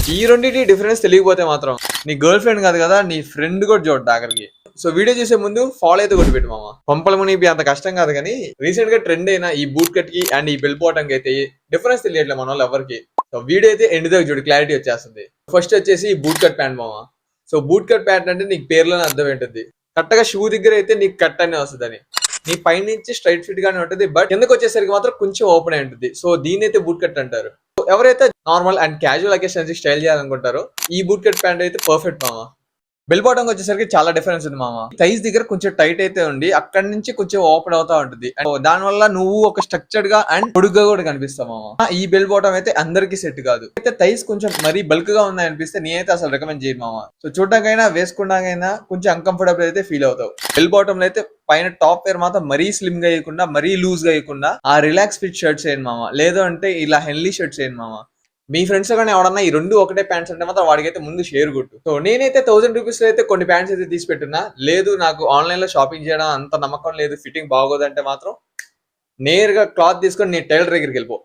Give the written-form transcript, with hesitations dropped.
ఈ రెండింటి డిఫరెన్స్ తెలియకపోతే మాత్రం నీ గర్ల్ ఫ్రెండ్ కాదు కదా, నీ ఫ్రెండ్ కూడా చూడట ఆఖరికి. సో వీడియో చూసే ముందు ఫాలో అయితే కొట్టి పెట్టు మామ. పంపల మునిపి అంత కష్టం కాదు కానీ రీసెంట్ గా ట్రెండ్ అయిన ఈ బూట్ కట్ కి అండ్ ఈ బెల్ బాటమ్ కి అయితే డిఫరెన్స్ తెలియట్లేదు మన వాళ్ళు ఎవరికి. సో వీడియో అయితే ఎండ్ దగ్గర చూడు, క్లారిటీ వచ్చేస్తుంది. ఫస్ట్ వచ్చేసి ఈ బూట్ కట్ ప్యాంట్ మామ. సో బూట్ కట్ ప్యాంట్ అంటే నీకు పేర్లోనే అర్థం ఏంటుంది, కరెక్ట్గా షూ దగ్గర అయితే నీకు కట్ అనే వస్తుంది అని. నీ పై నుంచి స్ట్రైట్ ఫిట్ గానే ఉంటుంది, బట్ కిందకి వచ్చేసరికి మాత్రం కొంచెం ఓపెన్ అయి ఉంటుంది. సో దీని అయితే బూట్ కట్ అంటారు. ఎవరైతే normal and casual occasions style చేయాలనుకుంటారో ఈ బూట్ కట్ ప్యాంట్ అయితే పర్ఫెక్ట్ మామ. బెల్ బాటమ్ వచ్చేసరికి చాలా డిఫరెన్స్ ఉంది మామ. థైస్ దగ్గర కొంచెం టైట్ అయితే ఉండి అక్కడి నుంచి కొంచెం ఓపెన్ అవుతా ఉంటుంది. దాని వల్ల నువ్వు ఒక స్ట్రక్చర్డ్ గా అండ్ పొడుగ్గా కూడా కనిపిస్తావు మామ. ఈ బెల్ బాటమ్ అయితే అందరికి సెట్ కాదు. అయితే థైస్ కొంచెం మరీ బల్క్ గా ఉన్నాయి అనిపిస్తే నేనైతే అసలు రికమెండ్ చేయను మామ. సో చూడడానికైనా వేసుకున్నాకైనా కొంచెం అన్కంఫర్టబుల్ అయితే ఫీల్ అవుతావు. బెల్ బాటమ్ లో అయితే పైన టాప్ వేర్ మాత్రం మరీ స్లిమ్ గా వేయకుండా మరీ లూజ్ గా వేయకుండా ఆ రిలాక్స్ ఫిట్ షర్ట్స్ వేయండి మామ. లేదు అంటే ఇలా హెల్దీ షర్ట్స్ వేయండి మామ. మీ ఫ్రెండ్స్ కానీ ఎవడన్నా ఈ రెండు ఒకటే ప్యాంట్స్ అంటే మాత్రం వాడికైతే ముందు షేర్ కొట్టు. సో నేనైతే 1000 రూపీస్ లో అయితే కొన్ని ప్యాంట్స్ అయితే తీసి పెట్టున్నా. లేదు నాకు ఆన్లైన్ లో షాపింగ్ చేయడం అంత నమ్మకం లేదు, ఫిట్టింగ్ బాగోదంటే మాత్రం నేరుగా క్లాత్ తీసుకొని నీ టైలర్ దగ్గరికి వెళ్ళిపో.